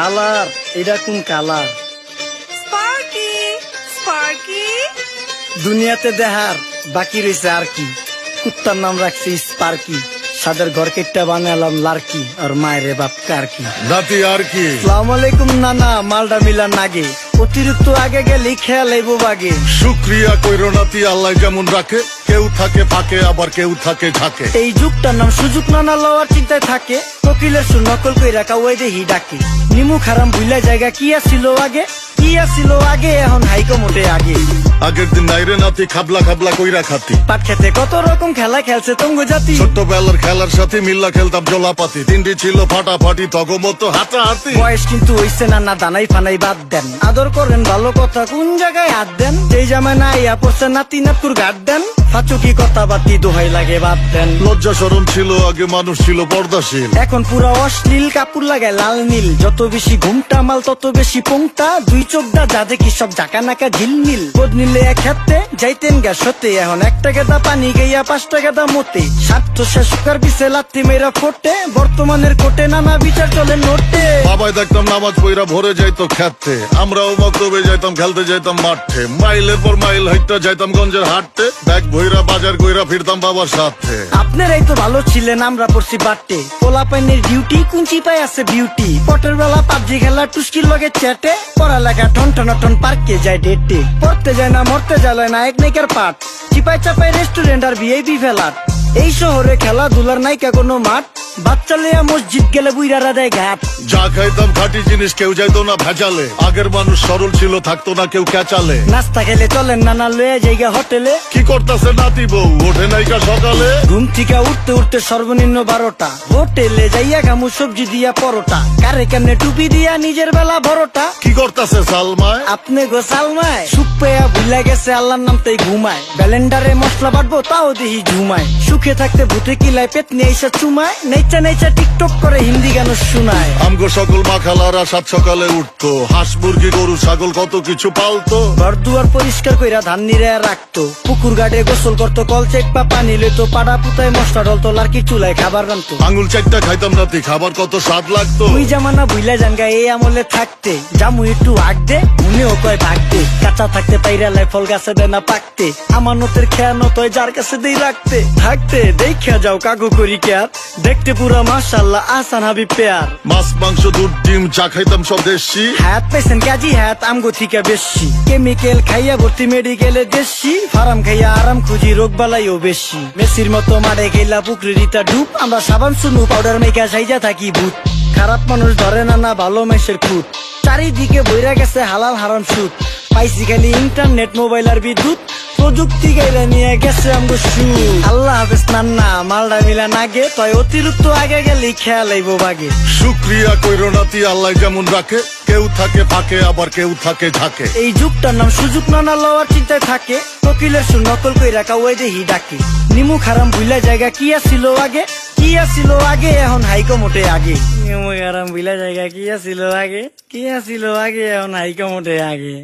হালার এটা কোন কালার? স্পার্কি স্পার্কি দুনিয়াতে দেহার বাকি রয়েছে আর কি। কুত্তার নাম রাখছি স্পার্কি, সাদের ঘর কেটটা বানালাম লার্কি, আর মায়ের বাপ কারকি। নাতি আর কি? সালাম আলাইকুম নানা, মালডা মিলা নাগে, অতিরিক্ত আগে গেলে খেয়াল আইবো বাগে। শুক্রিয়া কইরো নাতি, আল্লাহ যেমন রাখে, কেউ থাকে ফাঁকে আবার কেউ থাকে ঝাঁকে। এই যুগটার নাম সুযোগ, নানা লওয়ার চিন্তায় থাকে, কোকিলের সুর নকল কইরা কাওয়াই দেহি ডাকে। নিমু খারাম ভুলা জায়গা কি আসিল আগে, কি আসিল আগে, এখন হাইকো মোটে আগে। আগের দিন নাইরে নাতি খাবলা খাবলা কইরা খাতি, পাট খেতে কত রকম খেলা খেলছে তঙ্গ জাতি। ছোট্টবেলার খেলার সাথে মিল্লা খেলতাম জলাপাতি, তিনটি ছিল ফাটাফাটি তগমতো হাতাহাতি। বয়স কিন্তু হইছে না দানাই ফানাই বাদ দেন, আদর করেন ভালো কথা কোন জায়গায় হাত দেন। যেই জামায় না ইয়া পড়ছে নাতি নাতকুর গাট দেন, ফাচুকি কথা বাতি দোহাই লাগে বাদ দেন। লজ্জা শরম ছিল আগে, মানুষ ছিল পর্দাশীল, এখন পুরো অশ্লীল, কাপড় লাগায় লাল নীল। যত বেশি ঘুমটা মাল তত বেশি পোংটা, দুই চোখ দা যা দেখি সব জাকা নাকা ঝিলমিল। বোধ নিলে এক হাতে যাইতেন গা সতে, এখন 1 টাকা দা পানি গাইয়া 5 টাকা দা মতে। স্বার্থ শেষকার বিছে লাত্তি মেয়েরা ফোটে, বর্তমানের কোটে নানা বিচার চলে নোটে। বাবাই দেখতাম নামাজ পইরা ভরে যাইতো খেতে, আমরাও মক্তবে যাইতাম, খেলতে যাইতাম মাঠে। মাইলের পর মাইল হাইটটা যাইতাম গঞ্জের হাটতে, ব্যাগ ভইরা বাজার কইরা ফিরতাম বাবার সাথে। আপনারাই তো ভালো ছিলেন, আমরা পড়ছি বাটে। পোলা পাইনের ডিউটি কুঞ্চি পাই আছে বিউটি, পটের বেলা পাবজি খেলা টুস্কির লগে চ্যাটে। পড়ালেখা টন টন পার্কে যায় ডেটে, পড়তে যায় না মরতে যায় না এক নাইকার পাট। চিপাই চাপাই রেস্টুরেন্ট আর ভিআইপি ফেলাট, এই শহরে খেলাধুলার নাইকা কোনো মাঠ। বাচ্চা লেয়া মসজিদ গেলে বুইরারা দেয় ঘাট। যা খাইতাম খাঁটি জিনিস, কেউ যাইতো না ভেজালে। আগের মানুষ সরল ছিল, থাকতো না কেউ ক্যাচালে। নাস্তা খেলে চলেন নানা লয়ে জায়গা হোটেলে, কি করতেছে নাতি বউ ওঠে নাইকা সকালে। ঘুম থেকে উঠতে উঠতে সর্বনিম্ন 12টা, হোটেলে যাইয়া গামু সবজি দিয়া পরোটা, কারে কেমনে টুপি দিয়া নিজের বেলা বড়টা। কি করতেছে সালমায়? আপনি গো সালমায় সুখ পেয়া ভুলা গেছে আল্লাহর নাম তাই ঘুমায়। ব্যালেন্ডারে মশলা বাটবো তাও দেহি ঝুমায়, সুখে থাকতে ভূতে কিলায় পেট নিয়ে এসে চুমায়। নেচা নেচা টিকটক করে হিন্দি গান শোনায়। আমগো সকল মাখালারা 7 সকালে উঠতো, হাঁস মুরগি গরু ছাগল কত কিছু পালতো। ঘর দুয়ার পরিষ্কার কইরা ধান নিরে রাখতো, পুকুর ঘাটে গোসল করতো, কল চেকপা পানি লইতো, পাড়া পুতায় মশলা ডলতো, লার্কি চুলায় খাবার রান্তো। আঙুল চারটা খাইতাম নাতি, খাবার কত স্বাদ লাগতো। তুই জামানা ভুইলা জানগা এই আমলে থাকতে, জামু একটু আগ দে মনেও কয় ভাগ দে। কাঁচা থাকতে পাইরালায় ফল গাছে দেয় না পাকতে, আমানতের খেয়ানত হয় যার কাছে দেই রাখতে। থাকতে দেখা যাও কাগু করি কেয়ার, দেখতে পুরা মাশাআল্লাহ আসান হাবি পেয়ার। মাছ মাংস দুধ ডিম চা খাইতাম সব দেশি, হাত পেছেন কাজী হাত আমগো থিকা বেশি। কেমিক্যাল খাইয়া ভর্তি মেডিকেলে দেশি, ফার্ম খাইয়া আরাম খুঁজি রোগ বালাইও বেশি। মেসির মতো মারে গেলা পুকুরে রিতা ডুব, আমরা সাবান সুনু পাউডার মেকা সাইজা থাকি ভূত। খারাপ মানুষ ধরে না ভালো মেসের খুঁত, চারিদিকে বইরা গেছে হালাল হারাম সুদ। পাইছি খালি ইন্টারনেট মোবাইল আর বিদ্যুৎ, প্রযুক্তি গাইলা নিয়ে গেছে আমগো সু। আল্লাহ হাফেজ নান্না, মালডা মিলা নাগে, তয় অতিরিক্ত আগে গেলে খেয়াল আইবো বাগে। শুক্রিয়া কইরো নাতি, আল্লাহ যেমন রাখে, কেউ থাকে ফাঁকে আবার কেউ থাকে ঝাঁকে। এই যুগটার নাম সুযোগ, নানা লওয়ার চিন্তায় থাকে, কোকিলের সুর নকল কইরা কাওয়াই দেহি ডাকে। নিমু খারাম ভুলা জায়গা কি আসিল আগে, কি আসিল আগে, এখন হাইকো মোটে আগে। নিমু খারাম ভুলা জায়গা কি আসিল আগে, কি আসিল আগে, এখন হাইকো মোটে আগে।